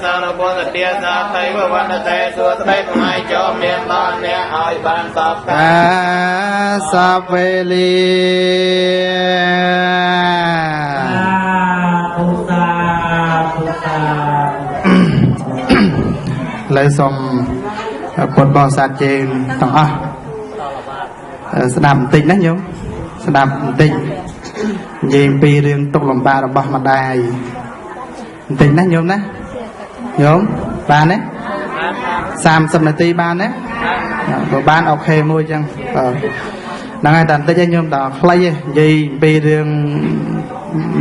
សារបុត្រទាសាថៃវវណ្ណតេសួស្ដីថ្មីចូលមានបានអ្នកឲ្យបានតបកាសាវេលីពុទ្ធាលើសូមពុទ្ធបរិស័ទយើងទាំងអស់ស្ដាប់បន្តិចណាញោមស្ដាប់បន្តិចនិយាយពីរឿងទុក្ខលំបាករបស់ម្ដាយបន្តិចណាញោមណាញោមបានទេ30នាទីបានទេបើបានអូខេមួយចឹងហ្នឹងហើយតែបន្តិចឯងញោមតខ្លីឯងនិយាយពីរឿង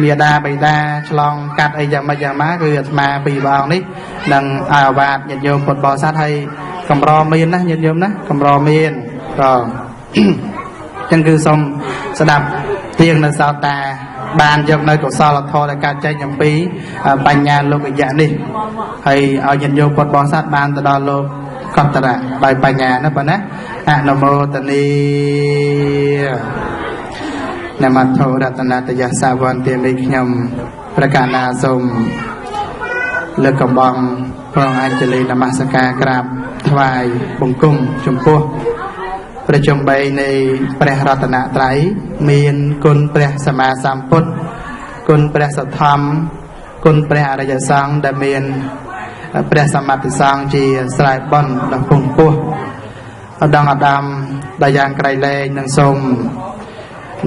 មាតាបិតាឆ្លងកាត់អីយ៉ាងម៉េចយ៉ាងម៉ាគឺអាត្មាពីរព្រះអង្គនេះនឹងឲ្យអាវាតញាតិញោមពុទ្ធបរិស័ទហើយកម្រមានណាញាតិញោមណាកម្រមានចឹងគឺសូមស្ដាប់ទៀងនៅសោតាបានយកនៅកុសលធម៌ដែលកើតចេញអំពីបញ្ញាលោកយៈនេះហើយឲ្យញាតិញោមពុទ្ធបរិស័ទបានទៅដល់លោកកតរៈដោយបញ្ញាណាបងណាអនុមោទនីនមត្ថោរតនតយសាវន្ទាមីខ្ញុំប្រកាសណាសូមលើកកំបងប្រងអញ្ជលីនមស្ការក្រាបថ្វាយបង្គំចំពោះព្រះចំបីនៃព្រះរតនត្រ័យមានគុណព្រះសម្មាសម្ពុទ្ធគុណព្រះសទ្ធម្មគុណព្រះអរិយសង្ឃដែលមានព្រះសម្មាទិសង្ឃជាស្រ័យបុណ្យដ៏ពងពោះឧត្តមឧត្តមដែលយ៉ាងក្រៃលែងនឹងសូម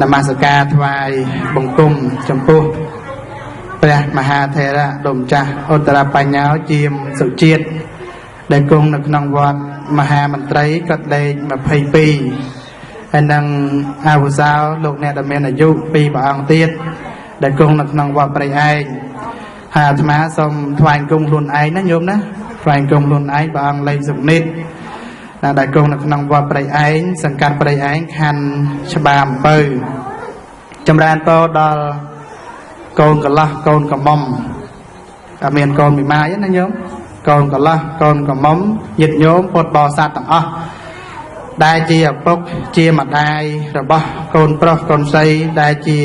នមស្ការថ្វាយបង្គំចំពោះព្រះមហាថេរៈដុំចាស់ឧត្តរបញ្ញោជាមសុជាតិដែលគង់នៅក្នុងវត្តមហាមន្ត្រីកត់លេខ22ហើយនឹងអាវុសោលោកអ្នកដែលមានអាយុ2ព្រះអង្គទៀតដែលគង់នៅក្នុងវត្តព្រៃឯងហើយអាត្មាសូមថ្វាយគុំខ្លួនឯងណាញោមណាថ្វាយគុំខ្លួនឯងព្រះអង្គលេខសុនិតដែលគង់នៅក្នុងវត្តព្រៃឯងសង្កាត់ព្រៃឯងខណ្ឌច្បារអំពៅចម្រើនពរដល់កូនកន្លោះកូនកំមុំតែមានកូនមីម៉ាយណាញោមកូនកន្លោះកូនកំមុំញាតិញោមពុទ្ធបរិស័ទទាំងអស់ដែលជាឪពុកជាម្ដាយរបស់កូនប្រុសកូនស្រីដែលជា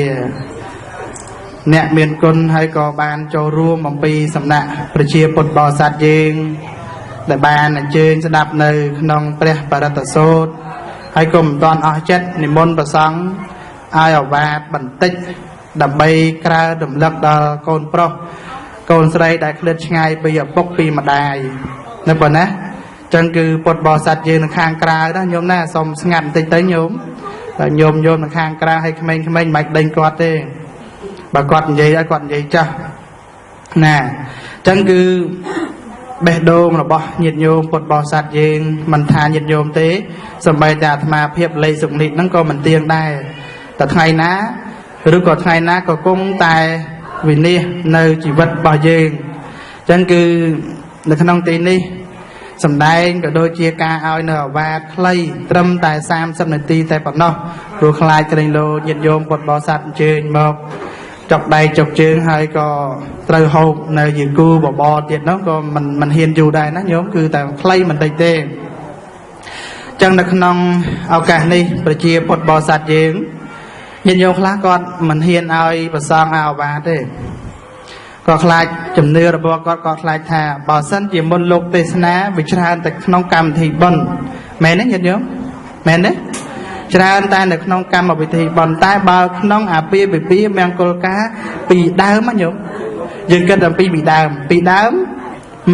អ្នកមានគុណហើយក៏បានចូលរួមអំពីសំណាក់ប្រជាពុទ្ធបរិស័ទយើងដែលបានអញ្ជើញស្ដាប់នៅក្នុងព្រះបរិត្តសូត្រហើយក៏មិនទាន់អស់ចិត្តនិមន្តព្រះសង្ឃឲ្យអាវាតបន្តិចដើម្បីក្រើនរំលឹកដល់កូនប្រុសកូនស្រីដែលឃ្លាតឆ្ងាយពីឪពុកពីម្ដាយនៅប៉ុណ្ណាចឹងគឺពុទ្ធបរិស័ទយើងនៅខាងក្រៅណាញោមណាសូមស្ងាត់បន្តិចទៅញោមតែញោមនៅខាងក្រៅឲ្យក្មេងៗមិនបាច់ដេញគាត់ទេបើគាត់និយាយឲ្យគាត់និយាយចាស់ណាចឹងគឺបេះដូងរបស់ញាតិញោមពុទ្ធបរិស័ទយើងមិនថាញាតិញោមទេសម្បីតែអាត្មាភាពលេខសុនិតហ្នឹងក៏មិនទៀងដែរតែថ្ងៃណាឬក៏ថ្ងៃណាក៏គង់តែវិនិច្ឆ័យនៅជីវិតរបស់យើងអញ្ចឹងគឺនៅក្នុងទីនេះសម្ដែងក៏ដូចជាការឲ្យនៅអាវាតខ្លីត្រឹមតែ30នាទីតែប៉ុណ្ណោះព្រោះខ្លាចក្រែងលោញាតិញោមពុទ្ធបរិស័ទអញ្ជើញមកចុកដៃចុកជើងហើយក៏ត្រូវហូបនៅជាគូបបរទៀតនោះក៏មិនហ៊ានយូរដែរណាញោមគឺតែខ្លីមិនតិចទេអញ្ចឹងនៅក្នុងឱកាសនេះប្រជាពុទ្ធបរិស័ទយើងញាតិញោមខ្លះគាត់មិនហ៊ានឲ្យប្រសងអាវាតទេក៏ខ្លាចជំនឿរបស់គាត់ក៏ខ្លាចថាបើសិនជាមុនលោកទេសនាវាច្រើនតែក្នុងកម្មវិធីបុណ្យមែនទេញាតិញោមមែនទេច្រើនតែនៅក្នុងកម្មវិធីបុណ្យតែបើក្នុងអាពាហ៍ពិពាហ៍មង្គលការពីដើមណាញោមយើងគិតអំពីពីដើម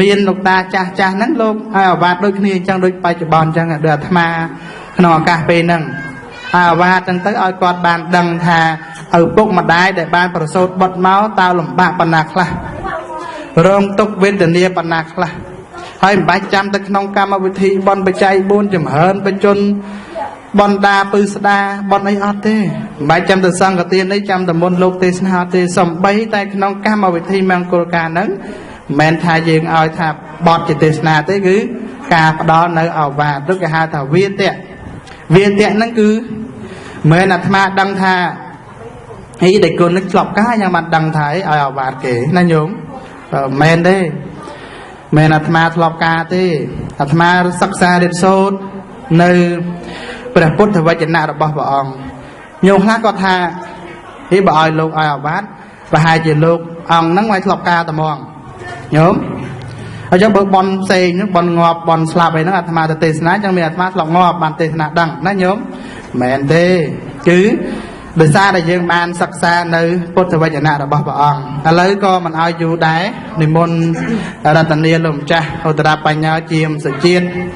មានលោកតាចាស់ហ្នឹងលោកឲ្យអាវាតដូចគ្នាអញ្ចឹងដូចបច្ចុប្បន្នអញ្ចឹងដូចអាត្មាក្នុងឱកាសពេលហ្នឹងអាវាតហ្នឹងទៅឲ្យគាត់បានដឹងថាឪពុកម្ដាយដែលបានប្រសូតបុត្រមកតើលំបាកប៉ុណ្ណាខ្លះរងទុក្ខវេទនាប៉ុណ្ណាខ្លះហើយមិនបាច់ចាំទៅក្នុងកម្មវិធីបុណ្យបច្ច័យ4ចម្រើនបញ្ជនបណ្ដាពឺស្ដាបន់អីអត់ទេមិនបាច់ចាំទៅសង្ឃទានអីចាំតែមុនលោកទេសនាទេសំបីតែក្នុងកម្មវិធីមង្គលការហ្នឹងមិនមែនថាយើងឲ្យថាបត់ជាទេសនាទេគឺការផ្ដល់នៅអាវាតឬគេហៅថាវាទៈហ្នឹងគឺមែនអាត្មាដឹងថាអីដែលគុណនឹងឆ្លប់កាយយ៉ាងបានដឹងថាឲ្យអាវាតគេណាញោមមែនទេមែនអាត្មាឆ្លប់ការទេអាត្មាសិក្សារៀនសូត្រនៅព្រះពុទ្ធវចនៈរបស់ព្រះអង្គញោមខ្លះគាត់ថាហេបើឲ្យលោកឲ្យអាវាតប្រហែលជាលោកអង្គហ្នឹងឲ្យឆ្លប់ការតែហ្មងញោម ở trong bậc bon xe những bon ngọt bon slap ấy nó là tham gia tê sná trong miền tham lọc ngọt bàn tê sná đằng nó nhóm mẹn tê chứ đời xa đại dương ban sắc xa nơi bút thời vậy là bảo ông lấy co mình ai dù đáy niệm môn ra tận niên lùm cha hồi ta bánh nhau chìm sự chiên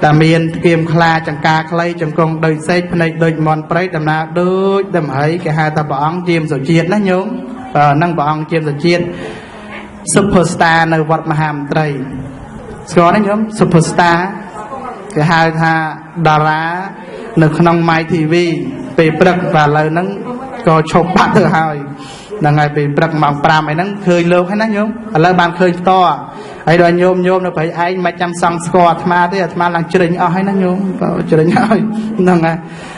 đà miền kiềm kha chẳng ca khay chẳng công đời xây này đời mòn prey đầm na đôi đầm ấy cái hai ta bảo ông chìm sự chiên nó nhóm năng bảo ông chìm sự chiên superstar nơi vật mà hàm tây có đấy nhóm superstar cái hai tha đà ra nơi khăn mai TV về bậc và lời nắng có chụp bắt từ hai là ngày về bậc mà pram ấy nắng khơi lâu hay nắng nhóm lời bàn khơi to ấy đoàn nhôm nhôm nó phải ai mà chăm song score tham thế tham làm chơi ở hay nắng nhôm chơi nhau nâng à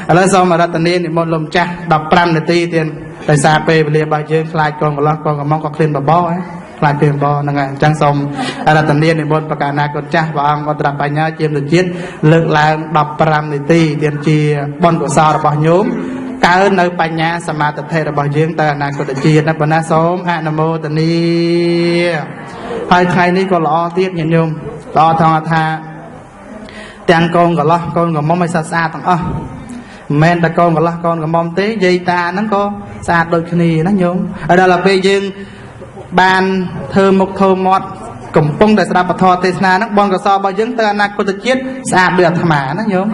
lời sau mà ra tận đêm thì một lồng cha đọc pram để ti tiền tại sao về về bao nhiêu slide con còn mong có clean bà bó ấy lại tiền bò nâng à trang xong ra tận đêm thì mộtประการ con cha và ông con tập bài nhá chiêm được chiết lực là đọc pram để ti tiền chi bon của sao là bao nhôm cao nơi bài nhá sanh tập thể là bao nhiêu ta là con chi nó bữa sớm nam mô tịnh ni hai thầy ní có lo tiếc nhìn nhung lo thằng tha tiền con có lo con có mong mấy xa xa thằng men ta con có lo con có mong tế dây ta nó có xa đôi khi nó nhung ở đây là bây giờ ban thơ một thơ mót cùng phong đại sa thọ tê na nó bon có so bao nhiêu ta na con chiết xa được thằng mà nó nhung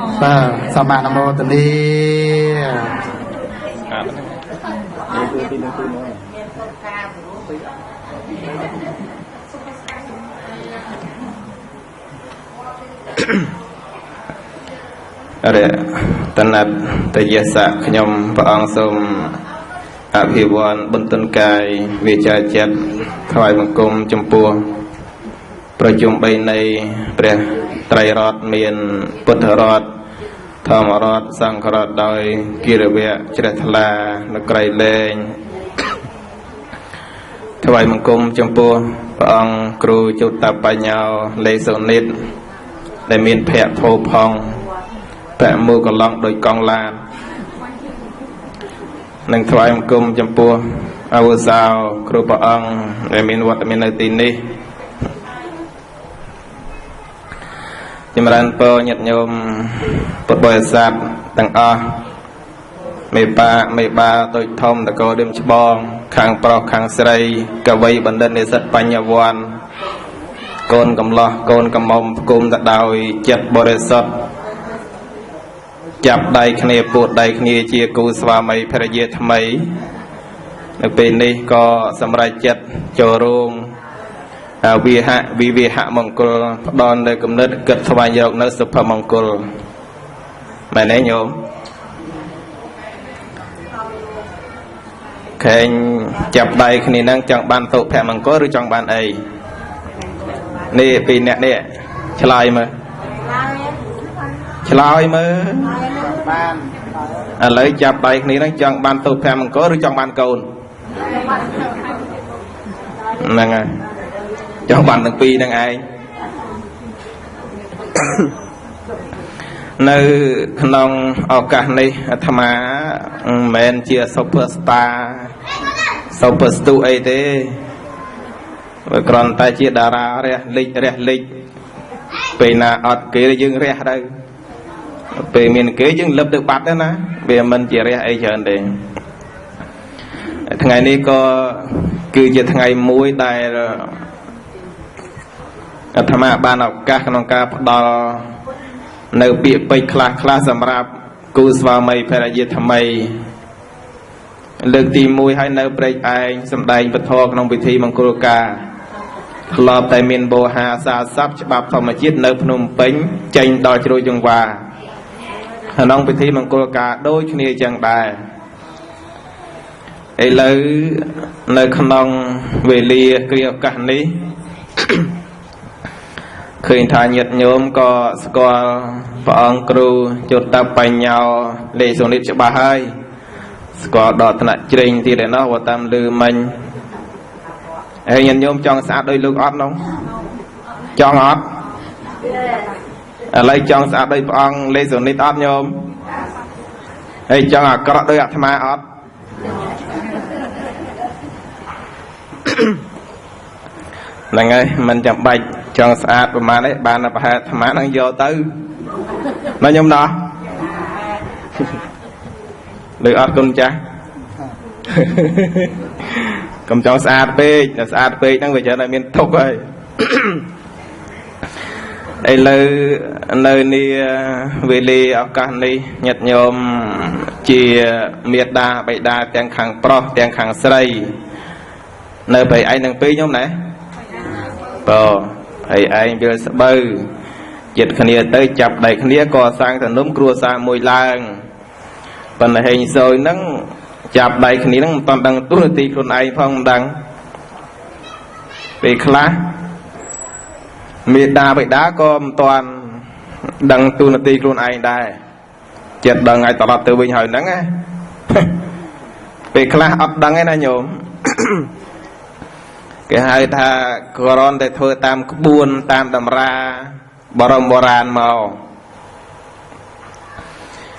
sao mà nam mô tịnh ni để tân lập tại gia sạ nhom và ông sômภิvân bận tân cài về trà chét thoại bằng cung chấm puaประชุมใบในព្រះត្រៃរតមានពុទ្ធរតធម្មរតសង្ឃរតដោយគិរវៈជ្រះថ្លានក្រៃលែងថ្វាយបង្គំចំពោះព្រះអង្គគ្រូជុតបញ្ញោលេសុនិតដែលមានភ័ក្រធោផងប្រាក់មួយកន្លងដោយកងឡាននឹងថ្វាយបង្គំចំពោះអវសោគ្រូព្រះអង្គដែលមានវត្តមាននៅទីនេះចម្រើនពរញាតិញោមពុទ្ធបរិស័ទទាំងអស់មេបាតូចធំតកោដឹមច្បងខាងប្រុសខាងស្រីកវីបណ្ឌិតនិស្សិតបញ្ញវន្តកូនកំឡោះកូនកំមុំគុំទៅដោយចិត្តបរិសុទ្ធចាប់ដៃគ្នាពួតដៃគ្នាជាគូស្វាមីភរិយាថ្មីនៅពេលនេះក៏សម្រេចចិត្តចូលរួមវិហៈមង្គលផ្ដល់នៅគំនិតគិតស្វែងរកនៅសុភមង្គលមែនទេញោមខេងចាប់ដៃគ្នានឹងចង់បានសុភមង្គលឬចង់បានអីនេះពីរអ្នកនេះឆ្លើយមើលបានឥឡូវចាប់ដៃគ្នានឹងចង់បានសុភមង្គលឬចង់បានកូនហ្នឹងហើយចង់បានទាំងពីរហ្នឹងឯងនៅក្នុងឱកាសនេះអាត្មាមិនមែនជា superstar អីទេគ្រាន់តែជាតារារះលិចពេលណាអត់គេយើងរះទៅពេលមានគេយើងលឹបទៅបាត់ទៅណាវាមិនជារះអីច្រើនទេថ្ងៃនេះក៏គឺជាថ្ងៃមួយដែលអាត្មាបានឱកាសក្នុងការផ្ដល់នៅពាក្យពេចន៍ខ្លះសម្រាប់គូស្វាមីភរិយាថ្មីលើកទី1ហើយនៅព្រែកឯងសម្ដែងពធក្នុងពិធីមង្គលការធ្លាប់តែមានបោហាសាស័ព្ទច្បាប់ធម្មជាតិនៅភ្នំពេញចេញដល់ជ្រោយចង្វាក្នុងពិធីមង្គលការដូចគ្នាចឹងដែរឥឡូវនៅក្នុងវេលាគ្រាឱកាសនេះឃើញថាញាតិញោមក៏ស្គាល់ព្រះអង្គគ្រូជុតបញ្ញោលេសុនិតច្បាស់ហើយស្គាល់ដល់ថ្នាក់ជ្រេងទៀតឯណោះបើតាមលឺមិញហើយញាតិញោមចង់ស្អាតដោយលោកអត់នោះចង់អត់ឥឡូវចង់ស្អាតដោយព្រះអង្គលេសុនិតអត់ញោមហើយចង់អាក្រក់ដោយអាត្មាអត់ là ngay mình chậm bạch cho sát và mà đấy bạn là phải thầm án đang vô tư nói nhung đó được ớt con cha cầm cho sát phê đang về chờ lại miền thục rồi đây là nơi ni về li ở căn đi nhật nhôm chỉ miệt đa bậy đa tiếng khang pro tiếng khang sray nơi bậy anh đang phê nhóm này thầy anh bây giờ bơ dịch khnia tới chập đầy khnia co sang thành núm cua sang mùi lang phần này hình rồi nắng chập đầy khnia nắng toàn đằng tu ti con ai phong đằng về class miệt đa bậy đá có toàn đằng tu ti con ai đây chật đằng ai tập từ bình hồi nắng á về class ấp đằng ấy là nhổm cái hai tha koron để thôi tam buôn tam đầm ra boran màu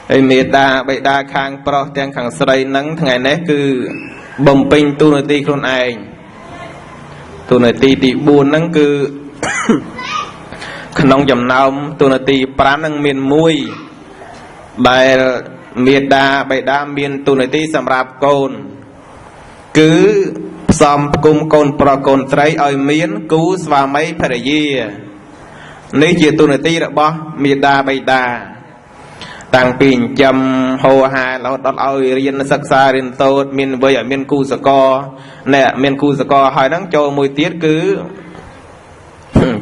ấy miệt đa bậy đa khang pro tiếng khang sray nắng ngày nét cứ bồng pin tu nội ti con ai tu nội ti buôn nắng cứ khăn dầm nông tu nội ti pram nắng miền muôi bài miệt đa bậy đa miền tu nội ti sầm rạp côn cứ xóm cung côn pro côn trái ơi miến cú và mấy phải gì nếu chỉ tu này tí đó bó miệt đa bay đa tăng pin châm hồ hà là đó ơi riêng sắc xa riêng tốt miền bây ở miền cu sờ co nè miền cu sờ co hai đắng cho mùi tiết cứ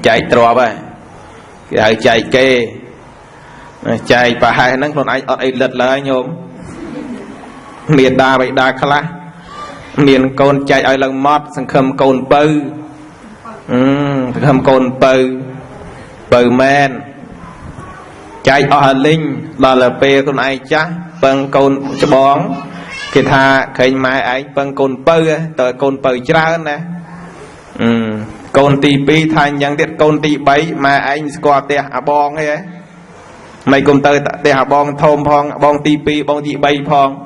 chạy trò vậy cái chạy kê chạy và hai đắng còn ai lật lại nhôm miệt đa bay đa khá miền côn chạy ai lần mót sang khâm côn bư khâm côn bư men chạy ở linh là pe con ai chắc bằng côn cho bón khi tha khi mai ấy bằng côn bư tới côn bư trơn nè côn tì pi thành những tiết côn tì bấy mà anh qua tè à bong ấy mày cùng tới tè à bong thôm phong bong tì pi bong tì bay phong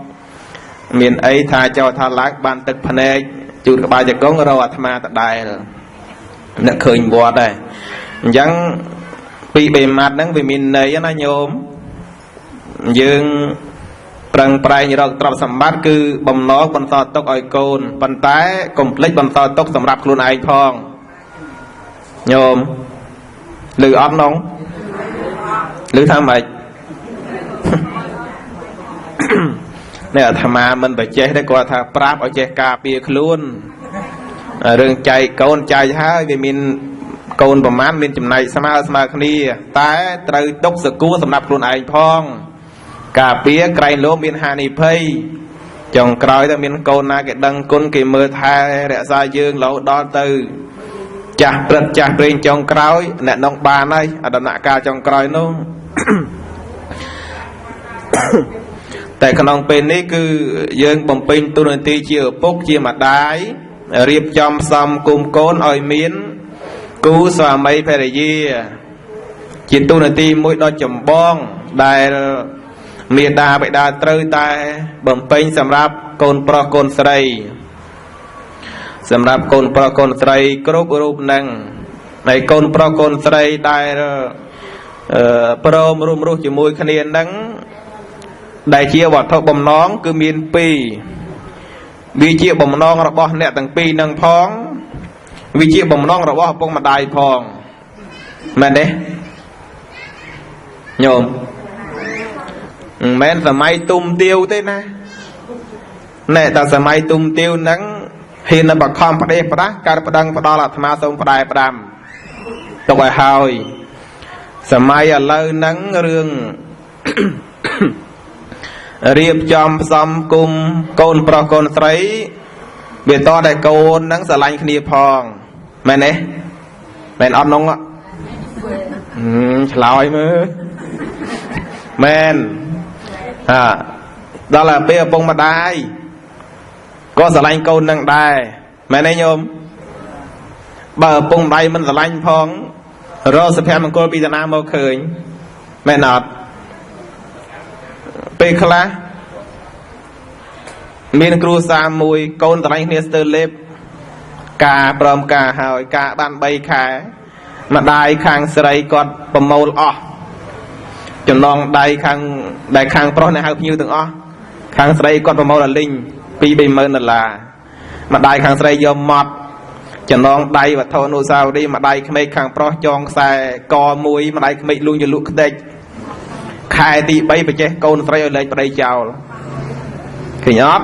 miền ấy tha cho tha lát ban tực phane chụp cái bài giật gón rồi tham ma tại đài nó khơi bọt đây chẳng bị bề mặt nắng vì miền này nó nhôm dương prang prai như đó tập sắm bát cứ bầm nó bầm to tóc oi côn bầm tái complete bầm to tóc sắm rạp luôn ai phong nhôm lư ốm nóng lư tham mày nè tham ma mình phải che đấy qua thà prap ở che cà bia luôn rừng chạy côn chạy há vì mình côn bầm mát mình chừng này sama khni tái trời tóc sờ cua sắm rạp luôn ai phong cà bia cây lúa miền Hà Ni phây trồng còi ta miền côn na cái đằng côn cái mưa thay để ra dương lẩu đo từ chặt bên trồng còi nè nông bà này ở đằng nạ ca trồng còi nó tại khả năng bên này cứ dương bồng pin tu nên ti chia bốc chia mặt đáy riệp trong xăm cùng côn oi miến cú xòa mấy phải là gì chỉ tu nên ti mũi đo chầm bong đài miệt đa bậy đa trơi tai bầm pin sầm rạp côn pro côn sray sầm rạp côn pro côn sray group năng này côn pro côn sray đài pro rum chỉ mùi khăn yên đắng đại chia vật thọ bầm nón cứ miền pi vì chia bầm nón là bao nẹt tầng pi nâng phong vì chia bầm nón là bao bông mặt đài phong mẹ đấy nhôm mẹ là máy tung tiêu thế nè nè ta là máy tung tiêu nắng hiện là bậc com phải đây phải cả đăng phải đo là tham sông phải đài phải đam tộc bài hồi là máy ở lâu nắng rương riệp trong xóm cung côn pro côn sấy biệt to đại côn nắng xà lanh khnia phong mẹ nè mẹ ấp nông á lòi mơ men đó là bia bông mặt đai có xà lanh côn nắng đai mẹ này nhôm bờ bông đai mình xà lanh phong rồi sẽ phèm cô bị nam mơ khơi mẹ nọt bê khla miền cru sa mùi côn xà lanh khnia sơ lép cả prom cả hỏi cả ban bay khá mà đai khang sợi còn bầm màu ọ chừng non đai khang pro này hai như từng ọ khang sợi còn bầm màu là linh pi bay mơn là mà đai khang sợi do mọt chừng non đai và thôn nô sao đi mà đai mấy khang pro chong xe co muối mà đai mấy luôn như lụa đây khai thì bayไปchơi con sợi lên đây chào thì nhót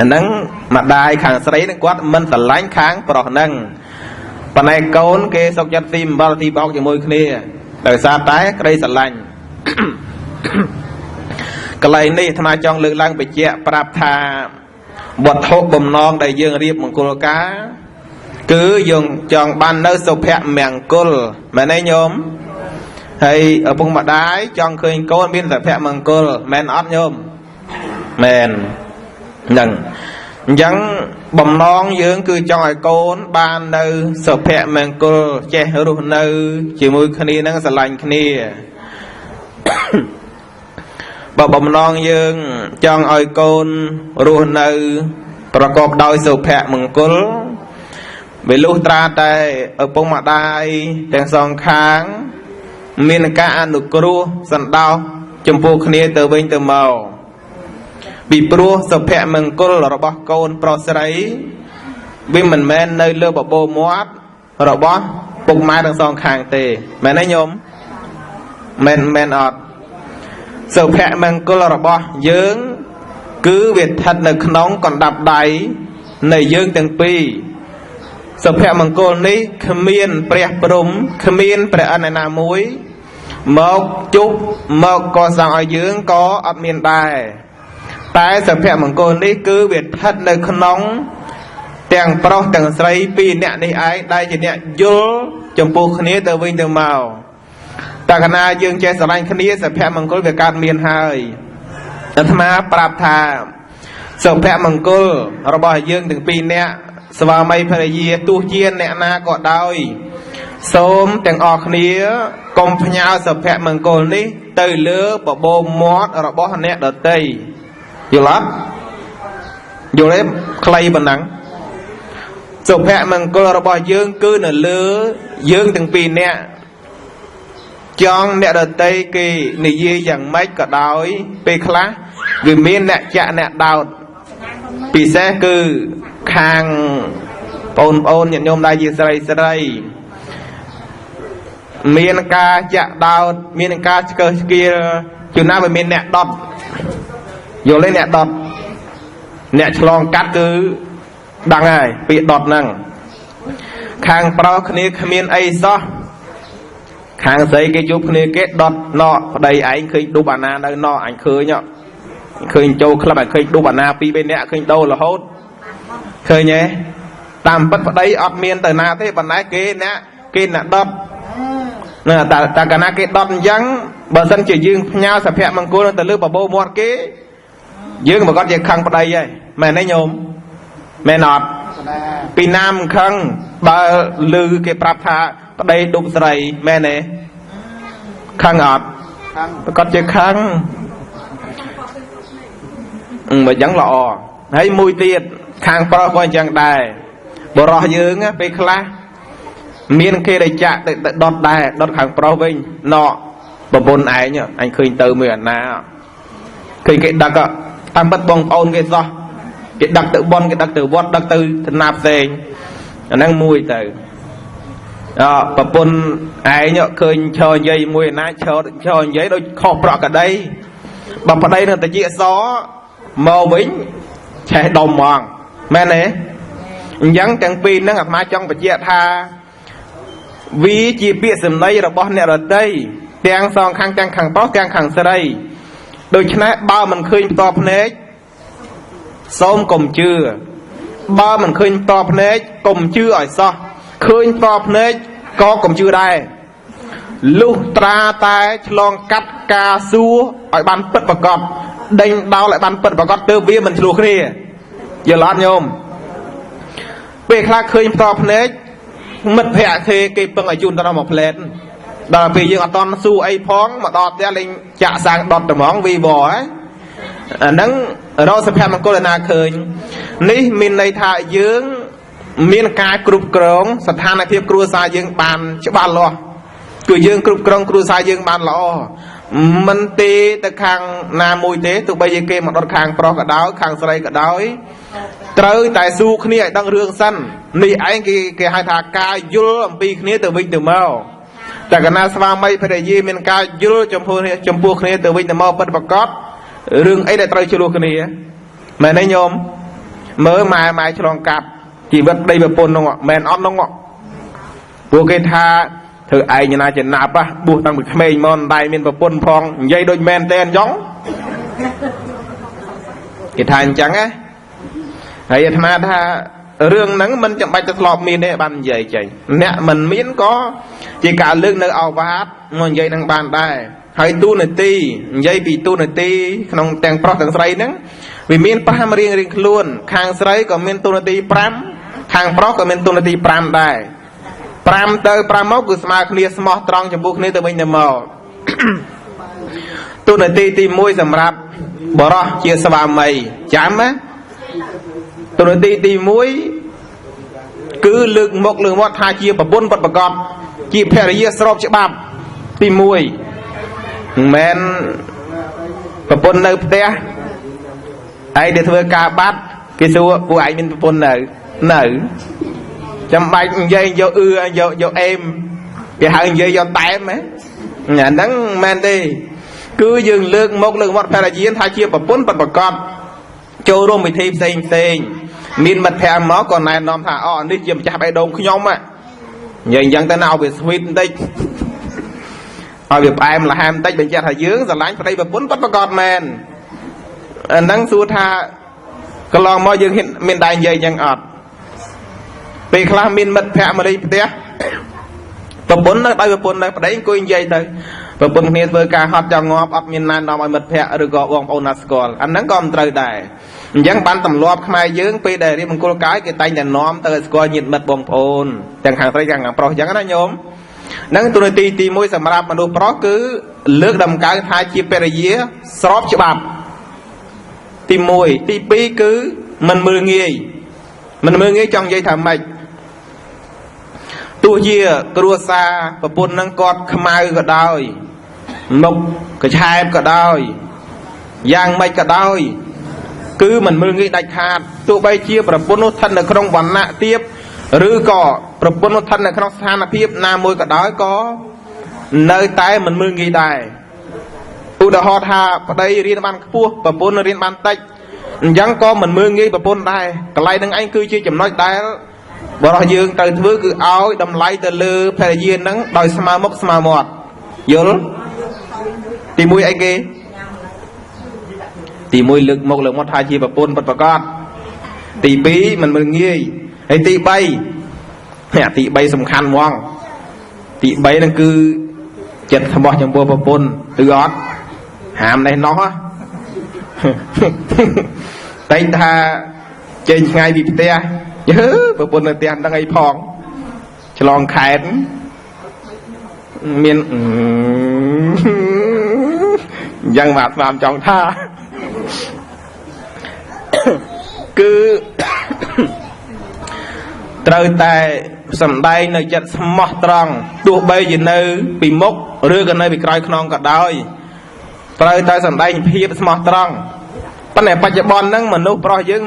nắng mà đai khang sợi nó quát mình tận lánh kháng pro nâng phần này con cái sọc chặt tim bao thì bao cho môi kia đời xa tái cái đây sạch lành cái này này tham gia trong lực lượng bị chẹt prap tha bọt hộp bầm non đầy dương riệp một cô cá cứ dùng chọn ban nơi sọc hẹ mèng côn mà này nhóm hay ở vùng mặt đáy chọn khơi con biên sọc hẹ mèng côn men ót nhóm men nâng chẳng bầm non dưỡng cứ cho ai con ban nơi sập hẹ mèn cô che rụt nơi chỉ mùi khani năng sờ lạnh khani bà bầm non dưỡng cho ai con rụt nơiประกอบដោយសុភមង្គលvì lúc tra tay ở vùng mặt đaiទាំងសងខាងមានការអនុគ្រោះសណ្ដោចំពោះគ្នាទៅវិញទៅមកពីព្រោះសុភមង្គលរបស់កូនប្រុសស្រីវាមិនមែននៅលើបបោមាត់របស់ពុកម៉ែទាំងសងខាងទេមែនទេញោមមែនអត់សុភមង្គលរបស់យើងគឺវាស្ថិតនៅក្នុងកណ្ដាប់ដៃនៃយើងទាំងពីរសុភមង្គលនេះគ្មានព្រះព្រំគ្មានព្រះអនណាមួយមកជប់មកកសាងឲ្យយើងក៏អត់មានដែរតែសុភមង្គលនេះគឺវាស្ថិតនៅក្នុងទាំងប្រុសទាំងស្រីពីរអ្នកនេះឯងដែលជាអ្នកយល់ចំពោះគ្នាទៅវិញទៅមកតើកាលណាយើងចេះស្រឡាញ់គ្នាសុភមង្គលវាកើតមានហើយអាត្មាប្រាប់ថាសុភមង្គលរបស់យើងទាំងពីរអ្នកស្វាមីភរិយាទោះជាអ្នកណាក៏ដោយសូមទាំងអស់គ្នាកុំផ្ញើសុភមង្គលនេះទៅលើបបោមាត់របស់អ្នកដទៃយល់អត់យល់ទេខ្លីប៉ុណ្ណឹងសុភមង្គលរបស់យើងគឺនៅលើយើងទាំងពីរនាក់ចង់អ្នកដទៃគេនិយាយយ៉ាងម៉េចក៏ដោយពេលខ្លះវាមានអ្នកចាក់អ្នកដោតពិសេសគឺខាងបងប្អូនញាតិញោមដែលជាស្រីមានការចាក់ដោតមានការឆ្កឹះឆ្កៀលជួនណាវាមានអ្នកដុតយល់ទេអ្នកដុតអ្នកឆ្លងកាត់គឺដឹងហើយពាក្យដុតហ្នឹងខាងប្រុសគ្នាគ្មានអីសោះខាងស្រីគេជួបគ្នាគេដុតណោប្តីឯងឃើញឌុបអាណានៅណោអញឃើញចូលក្លឹបអញឃើញឌុបអាណា2 3នាក់ឃើញដូររហូតឃើញទេតាមពិតប្តីអត់មានទៅណាទេប៉ុន្តែគេអ្នកដុតតែកាលណាគេដុតអញ្ចឹងបើសិនជាយើងផ្ញើសុភមង្គលទៅលើបបោមាត់គេយើងប្រកាសជាខឹងប្តីហើយមែនទេញោមមែនអត់ពីណាមិនខឹងបើឮគេប្រាប់ថាប្តីឌុបស្រីមែនទេខឹងអត់ប្រកាសជាខឹងបើយ៉ាងល្អហើយមួយទៀតខាងប្រុសក៏អញ្ចឹងដែរបរោះយើងពេលខ្លះមានគេដែលចាក់ទៅដុតដែរដុតខាងប្រុសវិញណោប្រពន្ធឯងអញឃើញទៅមួយអាណាឃើញគេដឹកតាមពិតបងប្អូនគេសោះគេដឹកទៅបនគេដឹកទៅវត្តដឹកទៅឋានៈផ្សេងអាហ្នឹងមួយទៅប្រពន្ធឯងឃើញឈរនិយាយមួយអាណាឈរនិយាយដូចខុសប្រក្រតីបើប្តីនឹងតាជាសមកវិញឆេះដុំហ្មងមែនទេអញ្ចឹងទាំងពីរហ្នឹងអាត្មាចង់បញ្ជាក់ថាវាជាពាក្យសម្ដីរបស់អ្នករតីទាំងសងខាងទាំងខាងប្រុសទាំងខាងស្រីដូច្នេះបើមិនឃើញផ្ទាល់ភ្នែកសូមកុំជឿបើមិនឃើញផ្ទាល់ភ្នែកកុំជឿឲ្យសោះឃើញផ្ទាល់ភ្នែកក៏កុំជឿដែរលុះត្រាតែឆ្លងកាត់ការសួរឲ្យបានពិតប្រាកដដេញដោលឲ្យបានពិតប្រាកដទើបវាមិនឆ្លោះគ្នាយល់អត់ញោមពេលខ្លះឃើញផ្ទាល់ភ្នែកមិត្តភក្តិគេពឹងឲ្យជូនដល់មកផ្លែតដល់ពេលយើងអត់តន់ស៊ូអីផងមកដល់ផ្ទះលេងចាក់សាំងដុតតែហ្មងវីវហ៎អាហ្នឹងរកសុភមង្គលណាឃើញនេះមានន័យថាយើង miền cài cướp còngสถานភាពគ្រួសារយើងបានច្បាស់លាស់គឺយើងគ្រប់គ្រងគ្រួសារយើងបានល្អមិនទេទៅខាងណាមួយទេទោះបីជាគេមកដុតខាងប្រុសក៏ដោយខាងស្រីក៏ដោយត្រូវតែស៊ូគ្នាឲ្យដឹងរឿងសិននេះឯងគេហៅថាការយល់អំពីគ្នាទៅវិញទៅមកតែកាលណាស្វាមីភរិយាមានការយល់ចំពោះគ្នាទៅវិញទៅមកពិតប្រាកដរឿងអីដែលត្រូវជ្រោះគ្នាមែនទេញោមមើលម៉ែឆ្លងកាត់ជីវិតប្តីប្រពន្ធនោះមែនអត់នោះពួកគេថាធ្វើឯងណាចំណាប់បួសតាំងពីក្មេងមកដៃមានប្រពន្ធផងនិយាយដូចមែនតែអញ្ចឹងគេថាអញ្ចឹងណាហើយអាត្មាថារឿងហ្នឹងមិនចាំបាច់ទៅធ្លាប់មានទេបាននិយាយចេញអ្នកមិនមានក៏ជាការលើកនៅអវាទមកនិយាយនឹងបានដែរហើយទូនាទីនិយាយពីទូនាទីក្នុងទាំងប្រុសទាំងស្រីហ្នឹងវាមាន5រៀងខ្លួនខាងស្រីក៏មានទូនាទី5ខាងប្រុសក៏មានទូនាទី5ដែរ5ទៅ5មកគឺស្មើគ្នាស្មោះត្រង់ចំពោះគ្នាទៅវិញទៅមកទូនាទីទី1សម្រាប់បរោះជាស្វាមីចាំណាទូនាទីទី1គឺលើកមុខលើមាត់ថាជាប្រពន្ធពិតប្រាកដជាភរិយាស្របច្បាប់ទី1មិនមែនប្រពន្ធនៅផ្ទះឯងដែលធ្វើការបាត់គេសួរពួកឯងមានប្រពន្ធនៅចាំបាច់និយាយយកយកអេមគេហៅនិយាយយកតែមហ៎អាហ្នឹងមែនទេគឺយើងលើកមុខលើកមាត់ភរិយាថាជាប្រពន្ធពិតប្រាកដចូលរួមពិធីផ្សេងមានមិត្តភ័ក្តិមកក៏ណែនាំថាអូនេះជាម្ចាស់បេះដូងខ្ញុំនិយាយអញ្ចឹងទៅណាឲ្យវាស្វីតបន្តិចឲ្យវាផ្អែមល្ហែមបន្តិចបញ្ជាក់ថាយើងស្រឡាញ់ប្តីប្រពន្ធពិតប្រាកដមែនអាហ្នឹងសួរថាកន្លងមកយើងមានដែរនិយាយអញ្ចឹងអត់ពេលខ្លះមានមិត្តភ័ក្តិមកលេងផ្ទះប្រពន្ធនៅដោយប្រពន្ធនៅប្តីអង្គុយនិយាយទៅប្រពន្ធគ្នាធ្វើការហត់ចង់ងាប់អត់មានណែនាំឲ្យមិត្តភ័ក្តិឬក៏បងប្អូនណាស្គាល់អាហ្នឹងក៏មិនត្រូវដែរអញ្ចឹងបានទម្លាប់ខ្មែរយើងពេលដែលរៀបមង្គលកាយគេតែងតែនាំទៅឲ្យស្គាល់ញាតិមិត្តបងប្អូនទាំងខាងស្រីទាំងខាងប្រុសអញ្ចឹងណាញោមហ្នឹងទូនាទីទី1សម្រាប់មនុស្សប្រុសគឺលើកដំកើងថាជាភរិយាស្របច្បាប់ទី1ទី2គឺមិនមើលងាយចង់និយាយថាម៉េចទោះជាគ្រួសារប្រពន្ធនឹងគាត់ខ្មៅក៏ដោយមុខកឆែបក៏ដោយយ៉ាងម៉េចក៏ដោយគឺមិនមើលងាយដាច់ខាតទោះបីជាប្រពន្ធនោះស្ថិតនៅក្នុងវណ្ណៈទាបឬក៏ប្រពន្ធនោះស្ថិតនៅក្នុងស្ថានភាពណាមួយក៏ដោយក៏នៅតែមិនមើលងាយដែរឧទាហរណ៍ថាប្តីរៀនបានខ្ពស់ប្រពន្ធរៀនបានតិចអញ្ចឹងក៏មិនមើលងាយប្រពន្ធដែរកន្លែងនឹងឯងគឺជាចំណុចដែលបរិះយើងត្រូវធ្វើគឺឲ្យតម្លៃទៅលើភរិយានឹងដោយស្មើមុខស្មើមាត់យល់ទី1អីគេទី1លើកមុខលើកមាត់ថាជាប្រពន្ធពិតប្រាកដទី2មិនមើលងាយហើយទី3ទី3សំខាន់ហ្មងទី3ហ្នឹងគឺចិត្តស្មោះចំពោះប្រពន្ធឬអត់ហាមនេះណោះតែថាចេញឆ្ងាយពីផ្ទះប្រពន្ធនៅផ្ទះហ្នឹងអីផងឆ្លងខេត្តមានយ៉ាងមកស្មាមចង់ថាគឺត្រូវតែសម្ដែងនៅចិត្តស្មោះត្រង់ទោះបីជានៅពីមុខឬក៏នៅពីក្រោយខ្នងក៏ដោយត្រូវតែសម្ដែងភាពស្មោះត្រង់ប៉ុន្តែបច្ចុប្បន្នហ្នឹងមនុស្សប្រុសយើង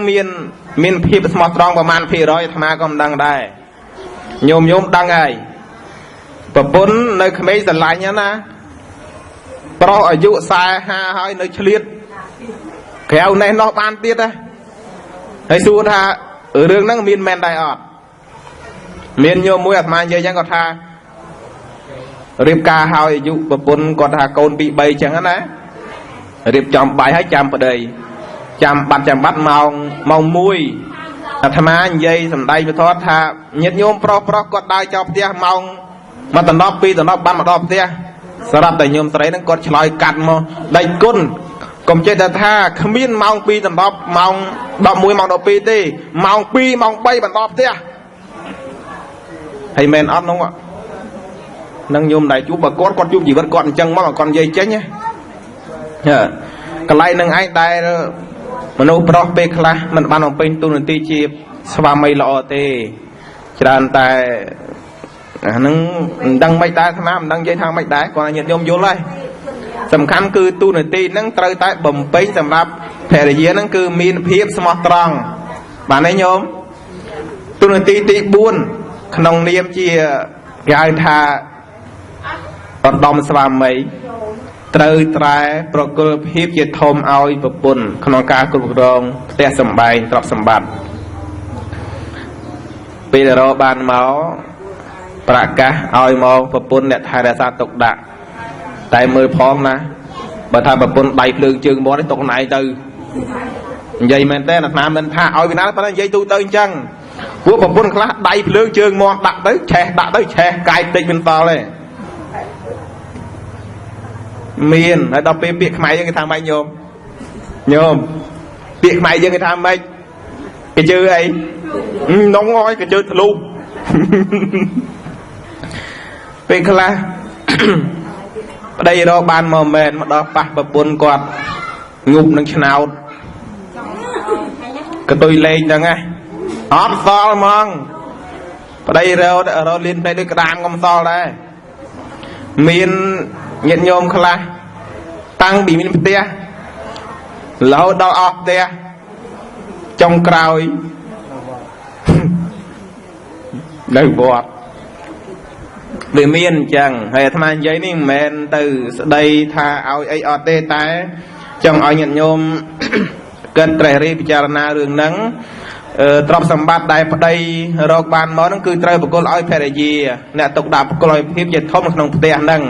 មានភាពស្មោះត្រង់ប្រមាណភាគរយអាត្មាក៏មិនដឹងដែរញោមដឹងហើយប្រពន្ធនៅក្មេងស្រឡាញ់ណាប្រុសអាយុ40-50ហើយនៅឆ្លៀតក្រៅនេះនោះបានទៀតហ៎ហើយសួរថារឿងហ្នឹងមានមែនដែរអត់មានញោមមួយអាត្មានិយាយអញ្ចឹងគាត់ថារៀបការហើយអាយុប្រពន្ធគាត់ថាកូន 2-3 អញ្ចឹងណារៀបចំបាយហើយចាំប្តីចាំបាត់ម៉ោង1អាត្មានិយាយសម្ដែងពធថាញាតិញោមប្រុសគាត់ដើរចោលផ្ទះម៉ោងមកតំណប់2តំណប់បានមកដល់ផ្ទះសម្រាប់តែញោមស្រីហ្នឹងគាត់ឆ្លើយកាត់មកដៃគុណកុំចេះតែថាគ្មានម៉ោង2តំណប់ម៉ោង11ម៉ោង12ទេម៉ោង2ម៉ោង3បានដល់ផ្ទះហើយមែនអត់នោះនឹងញោមដៃជួបបើគាត់ជួបជីវិតគាត់អញ្ចឹងមកគាត់និយាយចេញណាកន្លែងនឹងឯងដែលមនុស្សប្រុសពេលខ្លះមិនបានបំពេញទូនាទីជា ស្វាមីល្អទេច្រើនតែហ្នឹងមិនដឹងមិនដែរអាត្មាមិនដឹងនិយាយថាមិនដែរគាត់ញាតិញោមយល់ហើយសំខាន់គឺទូនាទីហ្នឹងត្រូវតែបំពេញសម្រាប់ភរិយាហ្នឹងគឺមានភាពស្មោះត្រង់បានទេញោមទូនាទីទី4ក្នុងនាមជាគេហៅថាឧត្តមស្វាមីត្រូវត្រែប្រគល់ភាពជាធំឲ្យប្រពន្ធក្នុងការគ្រប់គ្រងផ្ទះសម្បែងទ្រព្យសម្បត្តិពេលរកបានមកប្រកាសឲ្យមកប្រពន្ធអ្នកថែរក្សាទុកដាក់តែមើលផងណាបើថាប្រពន្ធដៃភ្លើងជើងមាត់នេះទុកណៃទៅនិយាយមែនទេអាត្មាមិនថាឲ្យវិណាប៉ុន្តែនិយាយទូទៅអញ្ចឹងពួកប្រពន្ធខ្លះដៃភ្លើងជើងមាត់ដាក់ទៅឆេះដាក់ទៅឆេះកាយតិចមិនតល់ទេមានហើយដល់ពេលពាក្យខ្មែរយើងគេថាម៉េចញោមពាក្យខ្មែរយើងគេថាម៉េចគេជឿអីនងឲ្យគេជឿធ្លុះពេលខ្លះប្តីរកបានមកមែនមកដល់ប៉ះប្រពន្ធគាត់ងុបនឹងឆ្នោតកតុយលេងហ្នឹងណាអត់សល់ហ្មងប្តីរលៀនទៅដូចក្តាមកំសល់ដែរមានញាតិញោមខ្លះតាំងពីមានផ្ទះរហូតដល់អស់ផ្ទះចុងក្រោយនៅវត្តវាមានអញ្ចឹងហើយអាត្មានិយាយនេះមិនមែនទៅស្ដីថាឲ្យអីអត់ទេតែចង់ឲ្យញាតិញោមគិតត្រេះរិះពិចារណារឿងហ្នឹងទ្រព្យសម្បត្តិដែលប្តីរកបានមកហ្នឹងគឺត្រូវប្រគល់ឲ្យភរិយាអ្នកទុកដាក់ប្រគល់ឲ្យភាពជាធំក្នុងផ្ទះហ្នឹង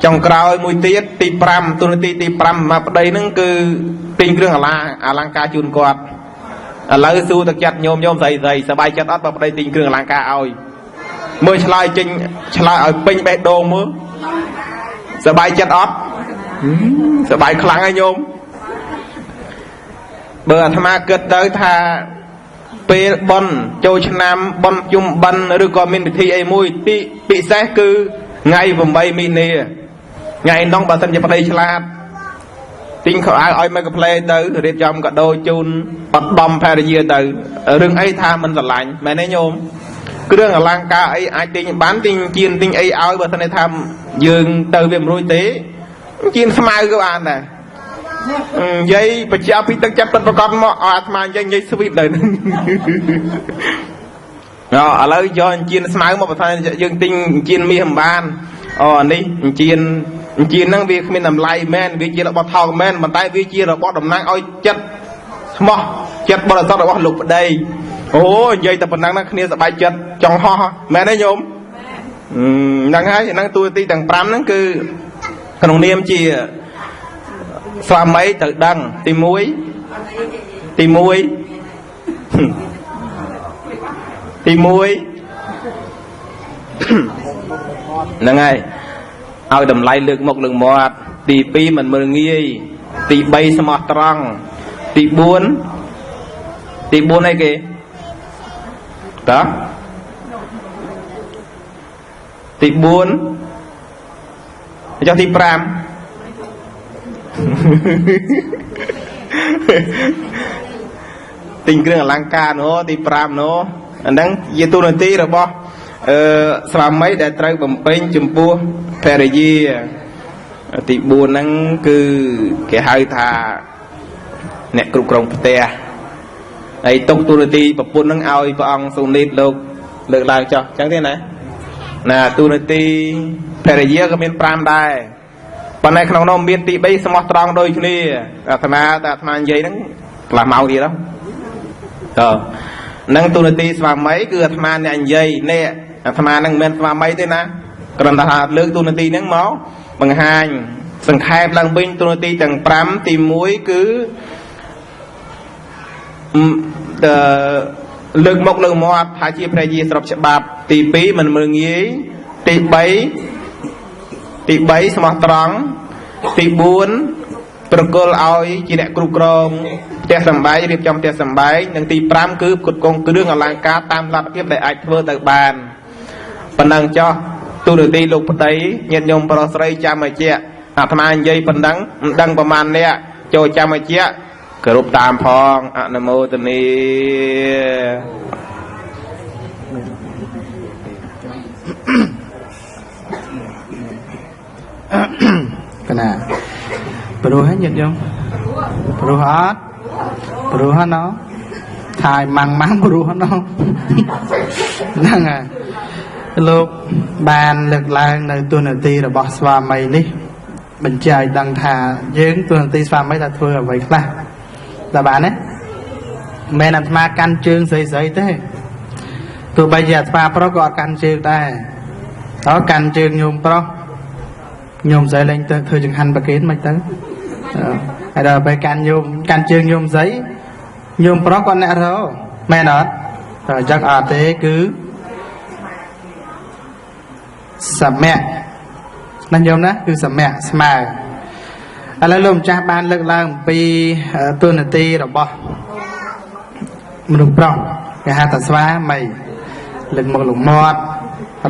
ចុងក្រោយមួយទៀតទី5ទូនាទីទី5មកប្តីហ្នឹងគឺទិញគ្រឿងអលង្ការជូនគាត់ឥឡូវសួរទឹកចិត្តញោមស្រីសบายចិត្តអត់បើប្តីទិញគ្រឿងអលង្ការឲ្យមើលឆ្លើយឲ្យពេញបេះដូងមើលសบายចិត្តអត់សบายខ្លាំងហើយញោមបើអាត្មាគិតទៅថាពេលបន់ចូលឆ្នាំបន់ជុំបិណ្ឌឬក៏មានពិធីអីមួយទីពិសេសគឺថ្ងៃ8មីនាថ្ងៃនោះបើសិនជាប្តីឆ្លាតទិញខោអាវឲ្យមកកាផ្លេទៅរៀបចំកាដូជូនបត់ដំភរិយាទៅរឿងអីថាមិនស្រឡាញ់មែនទេញោមគ្រឿងអលង្ការអីអាចទិញបានទិញជៀនទិញអីឲ្យបើសិនថាយើងទៅវាមិនរួចទេជៀនស្មៅក៏បានដែរនិយាយបញ្ជាក់ពីទឹកចិត្តពិតប្រកបមកអាត្មានិយាយស្វីបទៅឥឡូវយកជៀនស្មៅមកបើថាយើងទិញជៀនមាសមិនបាននេះជៀនហ្នឹងវាគ្មានតម្លៃមែនវាជារបស់ថោកមែនប៉ុន្តែវាជារបស់តំណាងឲ្យចិត្តស្មោះចិត្តបរិសុទ្ធរបស់លោកប្តីអូនិយាយតែប៉ុណ្ណឹងណាគ្នាសប្បាយចិត្តចង់ហោះមែនទេញោមហ្នឹងហើយហ្នឹងទូទីទាំង5ហ្នឹងគឺក្នុងនាមជាស្វាមីត្រូវដឹងទី1ហ្នឹងហើយឲ្យតម្លៃលើកមុខលើកមាត់ទី2មិនមើលងាយទី3ស្មោះត្រង់ទី4អីគេតើទី4ចុះទី5ទិញគ្រឿងអលង្ការនោះទី5នោះអាហ្នឹងជាទូនាទីរបស់ស្វាមីដែលត្រូវបំពេញចំពោះភរិយាទី4ហ្នឹងគឺគេហៅថាអ្នកគ្រប់គ្រងផ្ទះហើយទុកទូនាទីប្រពន្ធហ្នឹងឲ្យព្រះអង្គសូនីតលោកលើកឡើងចុះអញ្ចឹងទេណាទូនាទីភរិយាក៏មាន5ដែរប៉ុន្តែក្នុងនោះមានទី3ស្មោះត្រង់ដូចគ្នាអាត្មានិយាយហ្នឹងកន្លះម៉ោងទៀតហ្នឹងទូនាទីស្វាមីគឺអាត្មាអ្នកនិយាយនេះអាត្មាហ្នឹងមិនមែនស្វាមីទេណាគ្រាន់តែថាលើកទូនាទីហ្នឹងមកបង្ហាញសង្ខេបឡើងវិញទូនាទីទាំង5ទី1គឺលើកមុខលើកមាត់ថាជាភរិយាស្របច្បាប់ទី2មិនមើលងាយទី3ស្មោះត្រង់ទី4ប្រគល់ឲ្យជាអ្នកគ្រប់គ្រងផ្ទះសម្បែងរៀបចំផ្ទះសម្បែងនិងទី5គឺគុតកងគ្រឿងអលង្ការតាមលទ្ធភាពដែលអាចធ្វើទៅបានប៉ុណ្ណឹងចុះទូនាទីលោកប្តីញាតិញោមប្រុសស្រីចាំឲ្យជាអាត្មានិយាយប៉ុណ្ណឹងមិនដឹងប្រមាណអ្នកចូលចាំឲ្យជា គោរពតាមផងអនុមោទនីកណាព្រោះហ្នឹងញាតិញោមព្រោះអត់ព្រោះហ្នឹងថាយម៉ាំងព្រោះហ្នឹងហ្នឹងហើយលោកបានលើកឡើងនៅទូនាទីរបស់ស្វាមីនេះបញ្ជាក់ឲ្យដឹងថាយើងទូនាទីស្វាមីថាធ្វើអ្វីខ្លះតើបានទេមិនអាត្មាកាន់ជើងស្រីទេទោះបីជាអាត្មាប្រុសក៏អត់កាន់ជើងដែរតើកាន់ជើងញោមប្រុសញោមស្រីលេងទៅធ្វើចង្ហាន់ប្រគេនមិនទៅហើយដល់ពេលកាន់ញោមកាន់ជើងញោមស្រីញោមប្រុសគាត់អ្នករកមែនអត់តែអញ្ចឹងអត់ទេគឺសមៈណាញោមណាគឺសមៈស្មើឥឡូវលោកម្ចាស់បានលើកឡើងអំពីទូនាទីរបស់មនុស្សប្រុសគេហៅថាស្វាមីលើកមកលំមាត់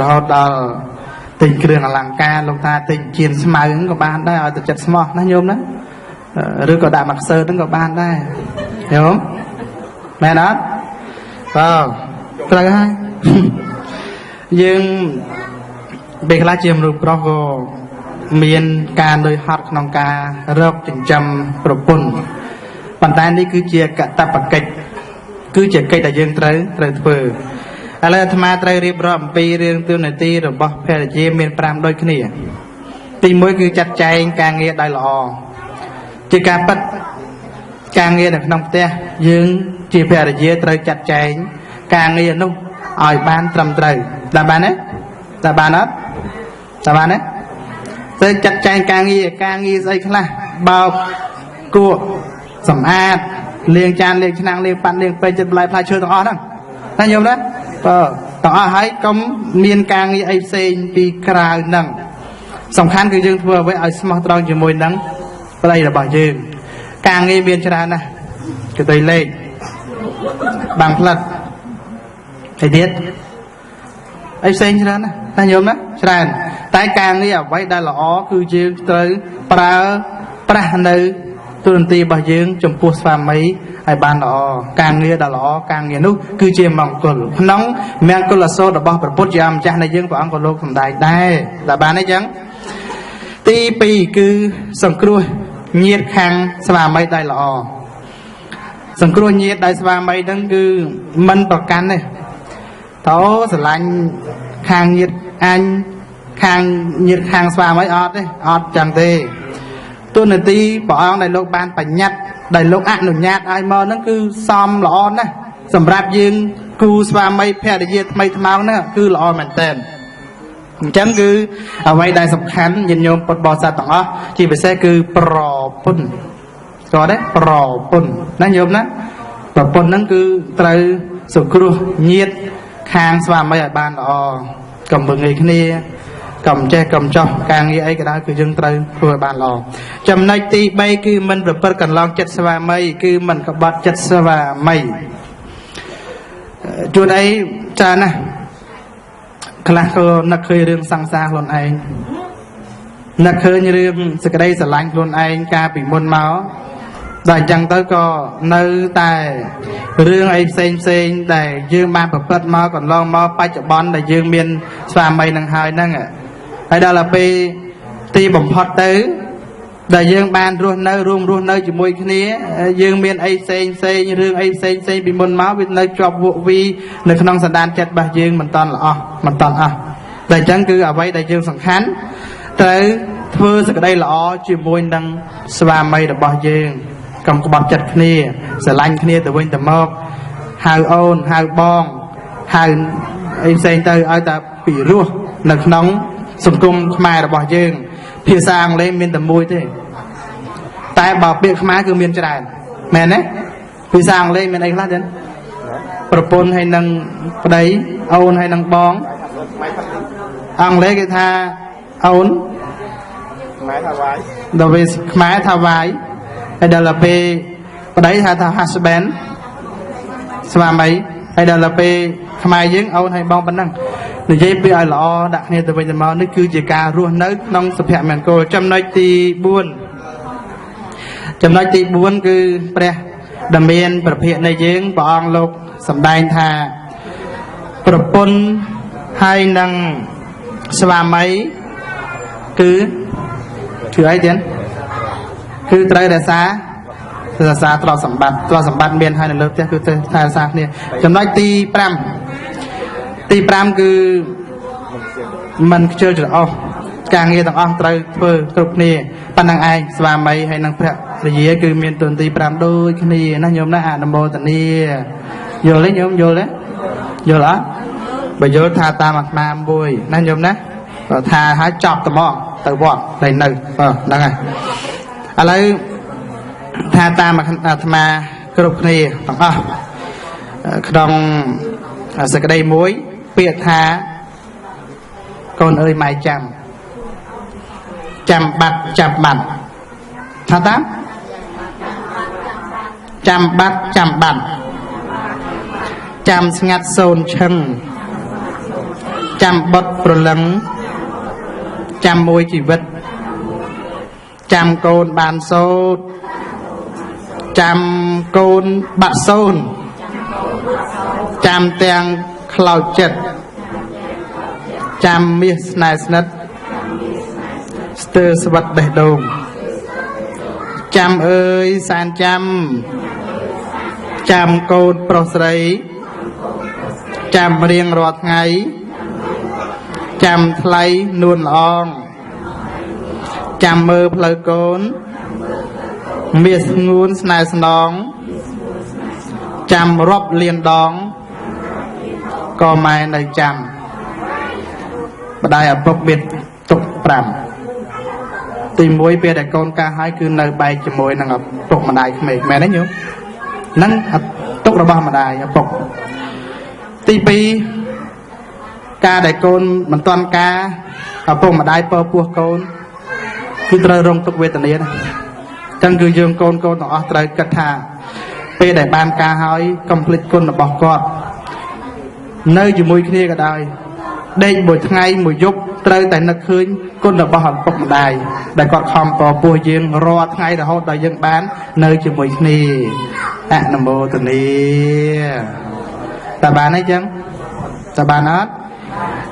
រហូតដល់ទិញគ្រឿងអលង្ការលោកតាទិញជៀនស្មៅហ្នឹងក៏បានដែរឲ្យទៅចិត្តស្មោះណាញោមណាឬក៏ដាក់មកខ្សើហ្នឹងក៏បានដែរញោមមែនអត់បាទត្រូវហើយយើងពេលខ្លះជាមនុស្សប្រុសក៏មានការលុយហត់ក្នុងការរកចិញ្ចឹមប្រពន្ធប៉ុន្តែនេះគឺជាកតបកិច្ចគឺជាកិច្ចដែលយើងត្រូវធ្វើឥឡូវអាត្មាត្រូវរៀបរាប់អំពីរឿងទូនាទីរបស់ភរិយាមាន5ដូចគ្នាទី1គឺចាត់ចែងការងារដោយល្អជាការពិតការងារនៅក្នុងផ្ទះយើងជាភរិយាត្រូវចាត់ចែងការងារនោះឲ្យបានត្រឹមត្រូវតើបានទេតើបានអត់តើបានទេត្រូវចាត់ចែងការងារស្អីខ្លះបោកគក់សម្អាតលាងចានលាងឆ្នាំងលាងប៉ាត់លាងពេជ្រចិត្តបន្លែផ្លែឈើទាំងអស់ហ្នឹងណាញោមណាទាំងអស់ហើយកុំមានការងារអីផ្សេងពីក្រៅហ្នឹងសំខាន់គឺយើងធ្វើអ្វីឲ្យស្មោះត្រង់ជាមួយនឹងប្តីរបស់យើងការងារមានច្រើនណាស់គឺទៅលេខបាំងផ្លិតទៅទៀតអីផ្សេងច្រើនណាស់ណាញោមណាច្រើនតែការងារអ្វីដែលល្អគឺយើងត្រូវប្រើប្រាស់នៅទូនាទីរបស់យើងចំពោះស្វាមីឲ្យបានល្អការងារដែលល្អការងារនោះគឺជាមង្គលក្នុងមង្គលសូត្ររបស់ព្រះពុទ្ធជាម្ចាស់នៃយើងព្រះអង្គក៏លោកសម្ដែងដែរតែបានអីចឹងទី2គឺសង្គ្រោះញាតិខាងស្វាមីដែលល្អសង្គ្រោះញាតិដែលស្វាមីហ្នឹងគឺមិនប្រកាន់ទេតើស្រឡាញ់ខាងញាតិអញខាងញាតិខាងស្វាមីអត់ទេអត់ចឹងទេទូនាទីព្រះអង្គដែលលោកបានបញ្ញត្តិដែលលោកអនុញ្ញាតឲ្យមកហ្នឹងគឺសមល្អណាស់សម្រាប់យើងគូស្វាមីភរិយាថ្មីថ្មោងហ្នឹងគឺល្អមែនតើអញ្ចឹងគឺអ្វីដែលសំខាន់ញាតិញោមពុទ្ធបរិស័ទទាំងអស់ជាពិសេសគឺប្រពន្ធស្គាល់ទេប្រពន្ធណាញោមណាប្រពន្ធហ្នឹងគឺត្រូវសង្គ្រោះញាតិខាងស្វាមីឲ្យបានល្អកុំពងើយគ្នាកុំចេះកុំចោះការងារអីក៏ដោយគឺយើងត្រូវធ្វើឲ្យបានល្អចំណុចទី3គឺមិនប្រព្រឹត្តកន្លងចិត្តស្វាមីគឺមិនក្បត់ចិត្តស្វាមីជួនអីចាណាខ្លះក៏នឹកឃើញរឿងសង្សារខ្លួនឯងនឹកឃើញរឿងសេចក្តីស្រឡាញ់ខ្លួនឯងកាលពីមុនមកដល់អញ្ចឹងទៅក៏នៅតែរឿងអីផ្សេងដែលយើងបានប្រព្រឹត្តមកកន្លងមកបច្ចុប្បន្នដែលយើងមានស្វាមីនឹងហើយហ្នឹងហើយដល់ពេលទីបំផុតទៅដែលយើងបានរស់នៅរួមរស់នៅជាមួយគ្នាយើងមានអីផ្សេងរឿងអីផ្សេងពីមុនមកវានៅជាប់វក់វីនៅក្នុងសន្តានចិត្តរបស់យើងមិនតន់ល្អមិនតន់អស់តែអញ្ចឹងគឺអ្វីដែលយើងសំខាន់ត្រូវធ្វើសេចក្តីល្អជាមួយនឹងស្វាមីរបស់យើងកុំក្បត់ចិត្តគ្នាស្រឡាញ់គ្នាទៅវិញទៅមកហៅអូនហៅបងហៅអីផ្សេងទៅឲ្យតែពីរោះនៅក្នុងសង្គមខ្មែររបស់យើងភាសាអង់គ្លេសមានតែមួយទេតែបើពាក្យខ្មែរគឺមានច្រើនមែនទេភាសាអង់គ្លេសមានអីខ្លះទេប្រពន្ធហើយនឹងប្តីអូនហើយនឹងបងអង់គ្លេសគេថាអូនខ្មែរថាវាយដល់ពេលខ្មែរថាវាយហើយដល់ពេលប្តីថា husband ស្វាមីហើយដល់ពេលខ្មែរយើងអូនហើយបងប៉ុណ្ណឹងនិយាយពីឲ្យល្អដាក់គ្នាទៅវិញទៅមកនេះគឺជាការរស់នៅក្នុងសុភមង្គលចំណុចទី4គឺព្រះ ดำเนินประเภทในยืงปองโลกสำได้ทาประปนให้นังสวามัยคือถือไอ้เดียนคือไตรเดชาศาสตรสัมบัติเมียนให้ในเลิฟคือทาศาสเนี่ยจำได้ตีปรำคือมันเชื่อจุดอ๋อการเงินต่างอ๋อไตรเพื่อกรุบนี่ปันนังไอสวามัยให้นังพระระยีคือเมียนตัวตีปรำโดยขณีนั่นโยมนะนโมตันนี่โยเลยโยมโยเลยโยละไปโยทาตามักมามบุยนั่นโยมนะทาหาจอบตะมอตะบอกในหนึ่งนั่นไงอะไรทาตามักธรรมากรุบนี่ต่างอ๋อขดองสกได้มวยเปียทาก่อนเอ่ยไม่จำบัดท่าตามจำบัดจำสงัดโซนเชิงจำบดปลังจำมวยชีวิตจำโกนบานโซดจำโกนบัดโซนจำเตียงคลาวเจ็ดจำมีสไนสนัดสเตอร์สวัสดิ์เดดงจำเอ่ยสารจำโกนโปรสไรจำเรียงรอดไงจำไทยนวลอองจำมือเพลโกนเมียสงูนสนายสนองจำรบเลียนดองก็ไม่ในจำบดายอภพบิดตกปรำตีมวยเปียแต่กนกาให้คือในใบจมวยนั่งตกมาได้ขมแม่นั่นอยู่นั่งตกระบามาได้อภพตีปีกาได้โกนมันตอนกาเอาปงมาได้เปิดพวกโกนคือตรรงตกเวทนี้นะจังคือโยงโกนต่อตรกัทธาเปได้บานกาหอยคอมพลีทคนบอกกอดเนยอยู่มวยขี้ก็ได้เด็กบ่อยไงบ่อยยกเตยแต่นักคืนคนบอกปกมาได้กอดคอมปอปัวยืงรอไงแต่เขาได้ยังบ้านเนยอยู่มวยขี้อะนโมตัวนี้แต่บ้านไหนจังแต่บ้านนั้น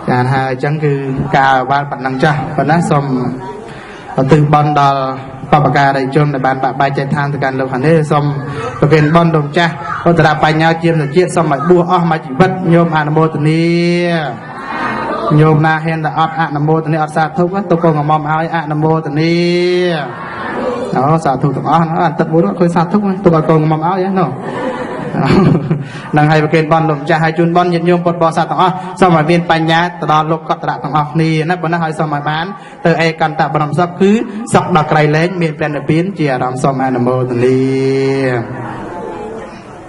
การหาจังคือกาบ้านปัจนังจ้าปัจนังสมตื่นบอลดอลปปกาได้จนในบ้านปะใบใจทางต่างเราขันได้สมเป็นบอลดมจ้าก็จะได้ไปเงาเจียมแต่เจียสมัยบัวอ้อมาจีบัดโยมอนโมตัวนี้โยมนาเห็นแต่อนโมตัวนี้อดสาธุก็ตัวโกงมอมเอาอนโมตัวนี้สาธุตัวอ้อนตัดบุญก็เคยสาธุตัวโกงมอมเอาอย่างนั้นนังให้ประเคนบอลหลุมจะให้จุนบอลยันโยมปดบอสัตว์ต่างสมัยเวียนปัญญาตลอดโลกกตระต่างนี่นั่นเป็นนักให้สมัยบ้านเตอเอกันตะบรมศักดิ์คือสักดอกไกรเล้งเมียนแปลนเปลี่ยนเจียรำสมัยนโมตุลี